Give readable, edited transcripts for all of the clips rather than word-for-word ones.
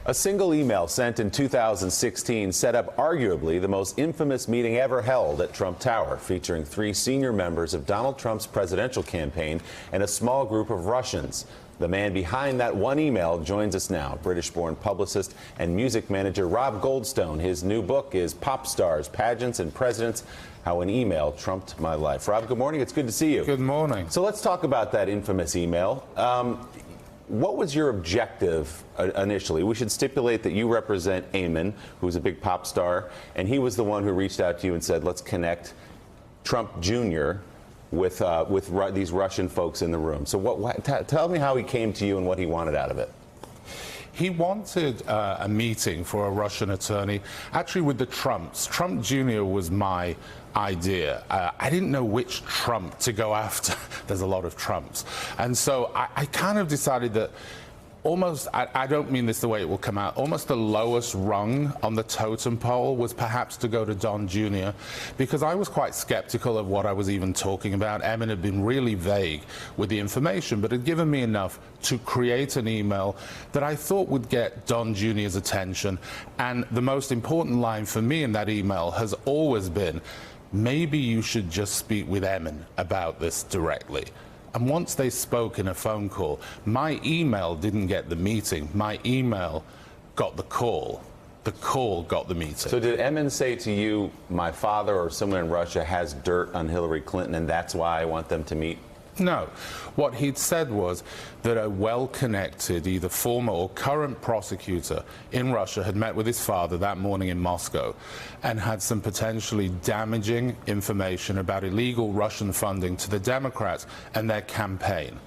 A single email sent in 2016 set up arguably the most infamous meeting ever held at Trump Tower, featuring 3 senior members of Donald Trump's presidential campaign and a small group of Russians. The man behind that one email joins us now, British-born publicist and music manager Rob Goldstone. His new book is Pop Stars, Pageants and Presidents, How an Email Trumped My Life. Rob, good morning. It's good to see you. Good morning. So let's talk about that infamous email. What was your objective initially? We should stipulate that you represent Eamon, who's a big pop star, and he was the one who reached out to you and said, let's connect Trump Jr. with these Russian folks in the room. So tell me how he came to you and what he wanted out of it. He wanted a meeting for a Russian attorney, actually with the Trumps. Trump Jr. was my idea. I didn't know which Trump to go after. There's a lot of Trumps. And so I kind of decided that almost, I don't mean this the way it will come out, almost the lowest rung on the totem pole was perhaps to go to Don Jr. because I was quite skeptical of what I was even talking about. Eamon had been really vague with the information, but had given me enough to create an email that I thought would get Don Jr.'s attention. And the most important line for me in that email has always been, maybe you should just speak with Eamon about this directly. And once they spoke in a phone call, my email didn't get the meeting. My email got the call. The call got the meeting. So did Eamon say to you, my father or someone in Russia has dirt on Hillary Clinton, and that's why I want them to meet? No. What he'd said was that a well-connected, either former or current prosecutor in Russia had met with his father that morning in Moscow and had some potentially damaging information about illegal Russian funding to the Democrats and their campaign.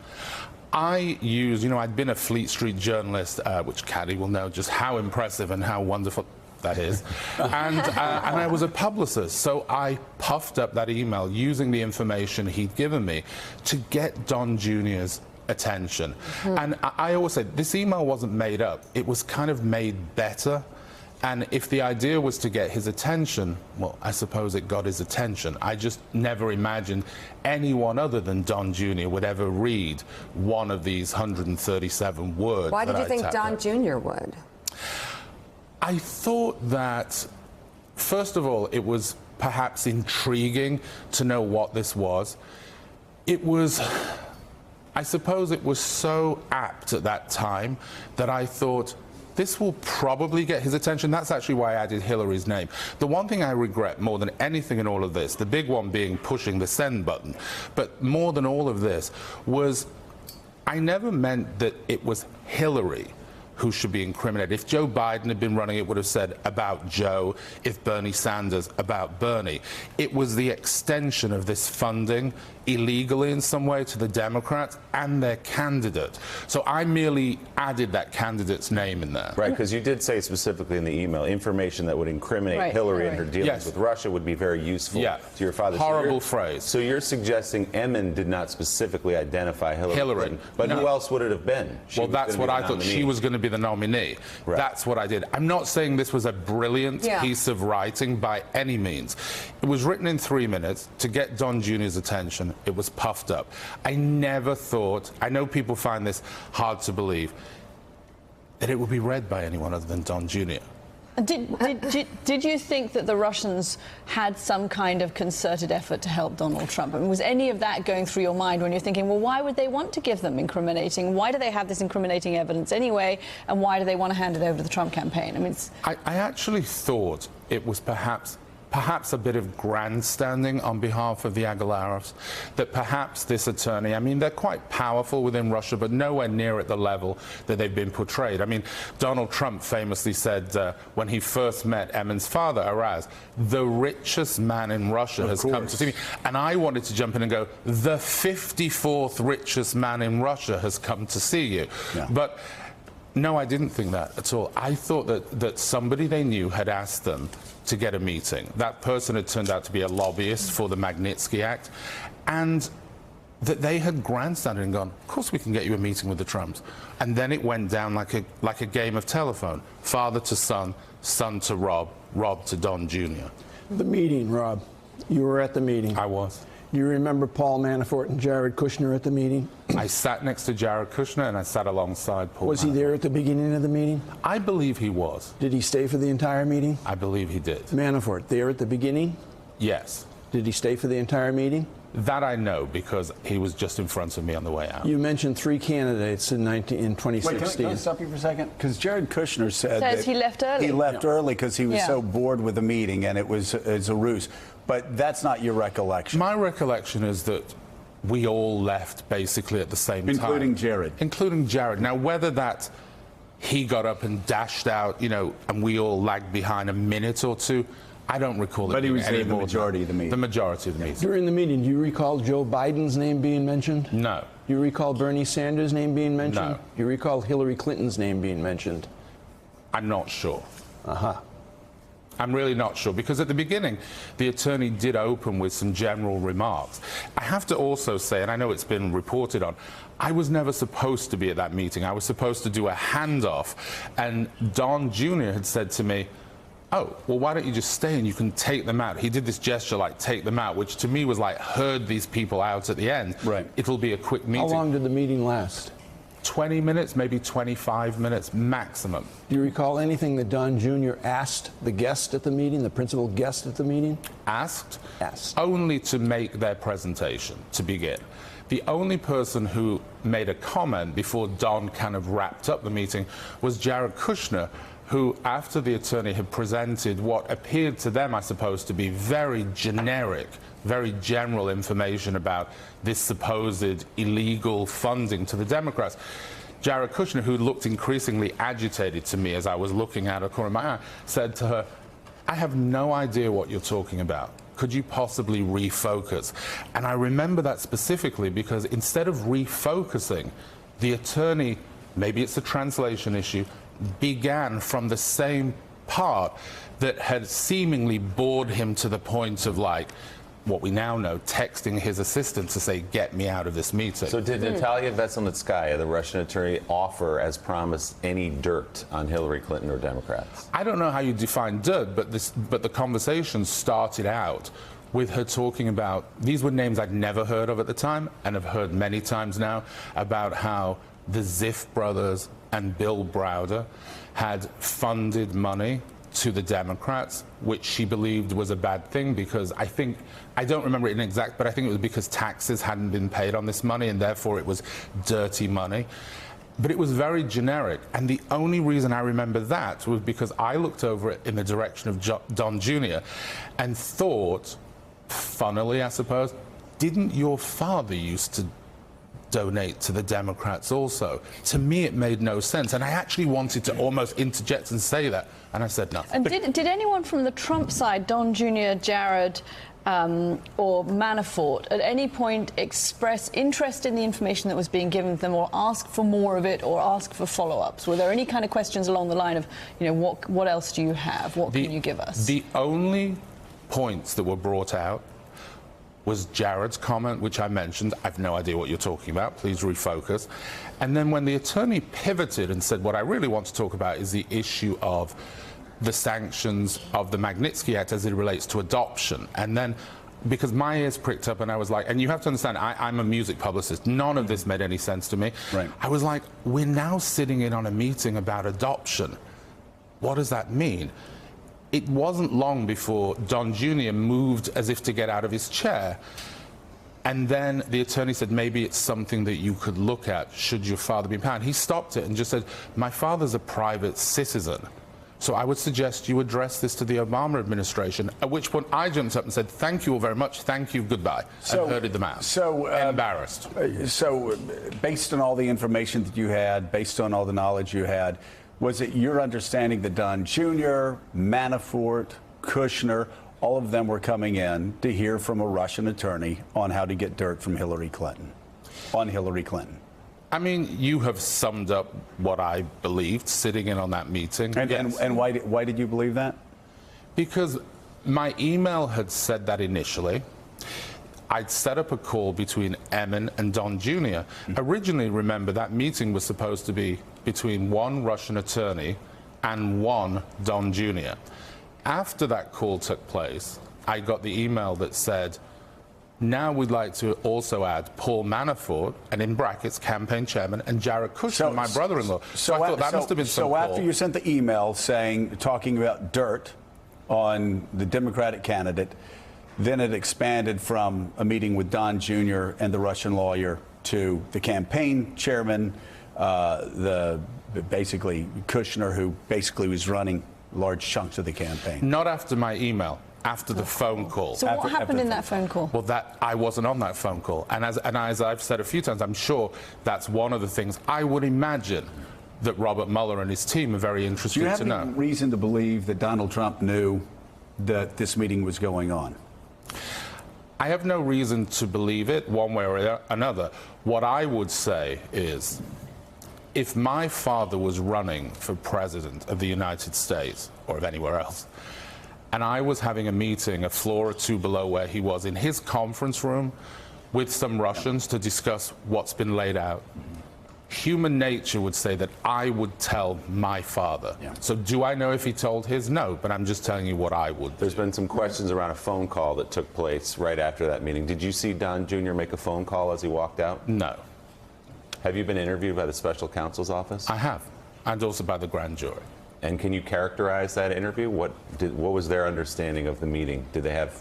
I used, I'd been a Fleet Street journalist, which Caddy will know just how impressive and how wonderful that is, and I was a publicist, so I puffed up that email using the information he'd given me to get Don Jr.'s attention. And I always say, this email wasn't made up, it was kind of made better. And if the idea was to get his attention, well, I suppose it got his attention. I just never imagined anyone other than Don Jr. would ever read one of these 137 words. Why did you think Don Jr. would? I thought that, first of all, it was perhaps intriguing to know what this was. It was, I suppose it was so apt at that time that I thought, this will probably get his attention. That's actually why I added Hillary's name. The one thing I regret more than anything in all of this, the big one being pushing the send button, but more than all of this, was I never meant that it was Hillary who should be incriminated. If Joe Biden had been running, it would have said about Joe. If Bernie Sanders, about Bernie. It was the extension of this funding illegally in some way to the Democrats and their candidate. So I merely added that candidate's name in there. Right, because you did say specifically in the email, information that would incriminate Hillary and her dealings with Russia would be very useful to your father. Horrible phrase. So you're suggesting Eamon did not specifically identify Hillary Clinton, but who else would it have been? Well, that's what I thought. She was going to be the nominee. Right. That's what I did. I'm not saying this was a brilliant piece of writing by any means. It was written in 3 minutes to get Don Jr.'s attention. It was puffed up. I never thought, I know people find this hard to believe, that it would be read by anyone other than Don Jr. Did you think that the Russians had some kind of concerted effort to help Donald Trump? I mean, was any of that going through your mind when you're thinking, well, why would they want to give them incriminating? Why do they have this incriminating evidence anyway? And why do they want to hand it over to the Trump campaign? I mean, I actually thought it was perhaps a bit of grandstanding on behalf of the Agalarov, that perhaps this attorney, I mean, they're quite powerful within Russia, but nowhere near at the level that they've been portrayed. I mean, Donald Trump famously said when he first met Eamon's father, Araz, the richest man in Russia has come to see me. And I wanted to jump in and go, the 54th richest man in Russia has come to see you. Yeah. But no, I didn't think that at all. I thought that somebody they knew had asked them to get a meeting. That person had turned out to be a lobbyist for the Magnitsky Act, and that they had grandstanded and gone, of course we can get you a meeting with the Trumps. And then it went down like a game of telephone. Father to son, son to Rob, Rob to Don Jr. The meeting, Rob. You were at the meeting. I was. You remember Paul Manafort and Jared Kushner at the meeting? I sat next to Jared Kushner and I sat alongside Paul Was he Manafort. there at the beginning of the meeting? I believe he was. Did he stay for the entire meeting? I believe he did. Manafort, there at the beginning? Yes. Did he stay for the entire meeting? That I know because he was just in front of me on the way out. You mentioned 3 candidates in 2016. Wait, can I stop you for a second? Because Jared Kushner said Says that he left early. He left early because he was Yeah. so bored with the meeting and it's a ruse. But that's not your recollection. My recollection is that we all left basically at the same time. Including Jared. Including Jared. Now, whether that he got up and dashed out, and we all lagged behind a minute or two, I don't recall it. But he being was there any the more than majority that. of the meeting. The majority of the meeting. During the meeting, do you recall Joe Biden's name being mentioned? No. Do you recall Bernie Sanders' name being mentioned? No. Do you recall Hillary Clinton's name being mentioned? I'm not sure. Uh-huh. I'm really not sure, because at the beginning, the attorney did open with some general remarks. I have to also say, and I know it's been reported on, I was never supposed to be at that meeting. I was supposed to do a handoff, and Don Jr. had said to me, oh, well, why don't you just stay and you can take them out? He did this gesture like, take them out, which to me was like, herd these people out at the end. Right. It'll be a quick meeting. How long did the meeting last? 20 minutes, maybe 25 minutes maximum. Do you recall anything that Don Jr. asked the guest at the meeting, the principal guest at the meeting? Asked Asked. only to make their presentation to begin. The only person who made a comment before Don kind of wrapped up the meeting was Jared Kushner, who, after the attorney had presented what appeared to them, I suppose, to be very generic, very general information about this supposed illegal funding to the Democrats, Jared Kushner, who looked increasingly agitated to me as I was looking out of the corner of my eye, said to her, I have no idea what you're talking about. Could you possibly refocus? And I remember that specifically because instead of refocusing, the attorney, maybe it's a translation issue, began from the same part that had seemingly bored him to the point of, like, what we now know, texting his assistant to say, get me out of this meeting. So did Natalia Veselnitskaya, the Russian attorney, offer, as promised, any dirt on Hillary Clinton or Democrats? I don't know how you define dirt, but the conversation started out with her talking about, these were names I'd never heard of at the time and have heard many times now, about how the Ziff brothers and Bill Browder had funded money to the Democrats, which she believed was a bad thing because I don't remember it in exact, but I think it was because taxes hadn't been paid on this money and therefore it was dirty money. But it was very generic. And the only reason I remember that was because I looked over it in the direction of Don Jr. and thought, funnily, I suppose, didn't your father used to donate to the Democrats also? To me, it made no sense. And I actually wanted to almost interject and say that. And I said nothing. And did anyone from the Trump side, Don Jr., Jared, or Manafort, at any point express interest in the information that was being given to them, or ask for more of it, or ask for follow-ups? Were there any kind of questions along the line of, what else do you have? What can you give us? The only points that were brought out was Jared's comment, which I mentioned. I've no idea what you're talking about. Please refocus. And then when the attorney pivoted and said, what I really want to talk about is the issue of the sanctions of the Magnitsky Act as it relates to adoption. And then, because my ears pricked up and I was like, and you have to understand, I'm a music publicist. None of this made any sense to me. Right. I was like, we're now sitting in on a meeting about adoption. What does that mean? It wasn't long before Don Jr. moved as if to get out of his chair. And then the attorney said, maybe it's something that you could look at should your father be impounded. He stopped it and just said, my father's a private citizen. So I would suggest you address this to the Obama administration, at which point I jumped up and said, thank you all very much, thank you, goodbye, and herded them out. So embarrassed. So based on all the information that you had, based on all the knowledge you had, was it your understanding that Don Jr., Manafort, Kushner, all of them were coming in to hear from a Russian attorney on how to get dirt from Hillary Clinton, on Hillary Clinton? I mean, you have summed up what I believed sitting in on that meeting. And why did you believe that? Because my email had said that initially. I'd set up a call between Emin and Don Jr. Originally, remember, that meeting was supposed to be between one Russian attorney and one Don Jr. After that call took place, I got the email that said, Now we'd like to also add Paul Manafort, and in brackets, campaign chairman, and Jared Kushner, my brother-in-law. So I thought that must have been some So after you sent the email talking about dirt on the Democratic candidate, then it expanded from a meeting with Don Jr. and the Russian lawyer to the campaign chairman, basically Kushner, who basically was running large chunks of the campaign. Not after my email. After the phone call. So what happened in that phone call? Well, I wasn't on that phone call. And as I've said a few times, I'm sure that's one of the things I would imagine that Robert Mueller and his team are very interested to know. Do you have any reason to believe that Donald Trump knew that this meeting was going on? I have no reason to believe it one way or another. What I would say is, if my father was running for president of the United States, or of anywhere else, and I was having a meeting a floor or two below where he was in his conference room with some Russians to discuss what's been laid out, human nature would say that I would tell my father. Yeah. So do I know if he told his? No, but I'm just telling you what I would. There's been some questions around a phone call that took place right after that meeting. Did you see Don Jr. make a phone call as he walked out? No. Have you been interviewed by the special counsel's office? I have, and also by the grand jury. And can you characterize that interview? What was their understanding of the meeting? Did they have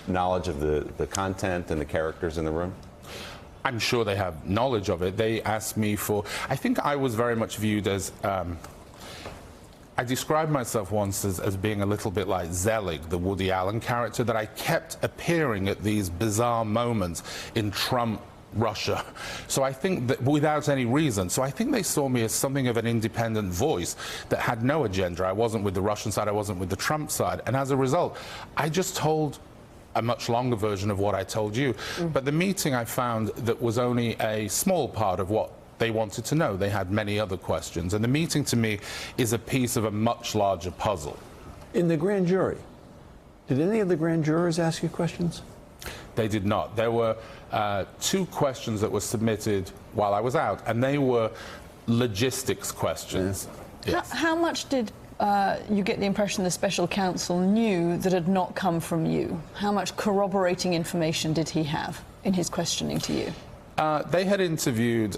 knowledge of the content and the characters in the room? I'm sure they have knowledge of it. They asked me for, I think I was very much viewed as, I described myself once as being a little bit like Zelig, the Woody Allen character, that I kept appearing at these bizarre moments in Trump Russia. So I think that without any reason. So I think they saw me as something of an independent voice that had no agenda. I wasn't with the Russian side, I wasn't with the Trump side. And as a result, I just told a much longer version of what I told you. But the meeting, I found that was only a small part of what they wanted to know. They had many other questions. And the meeting, to me, is a piece of a much larger puzzle. In the grand jury, did any of the grand jurors ask you questions? They did not. There were 2 questions that were submitted while I was out, and they were logistics questions. Yes. How much did you get the impression the special counsel knew that had not come from you? How much corroborating information did he have in his questioning to you? They had interviewed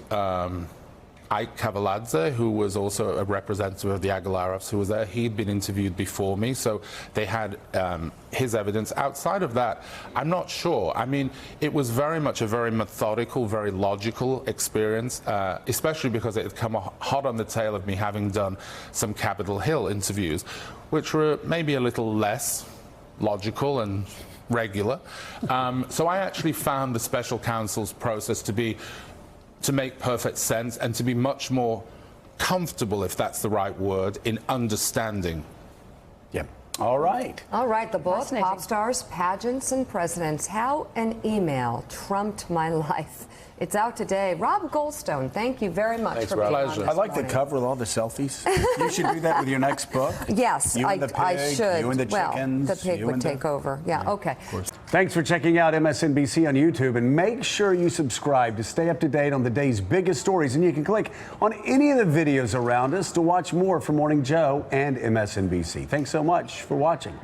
Ike Kavaladze, who was also a representative of the Agalarovs, who was there. He'd been interviewed before me, so they had his evidence. Outside of that, I'm not sure. I mean, it was very much a very methodical, very logical experience, especially because it had come hot on the tail of me having done some Capitol Hill interviews, which were maybe a little less logical and regular. So I actually found the special counsel's process to make perfect sense and to be much more comfortable, if that's the right word, in understanding. Yeah. All right. All right, the book, Pop Stars, Pageants, and Presidents, How an Email Trumped My Life. It's out today. Rob Goldstone, thank you very much for being on this I like the morning. cover with all the selfies. You should do that with your next book. Yes, you and the pig, I should. You and the chickens. Well, the pig would take over. Yeah, okay. Of course. Thanks for checking out MSNBC on YouTube, and make sure you subscribe to stay up to date on the day's biggest stories. And you can click on any of the videos around us to watch more from Morning Joe and MSNBC. Thanks so much for watching.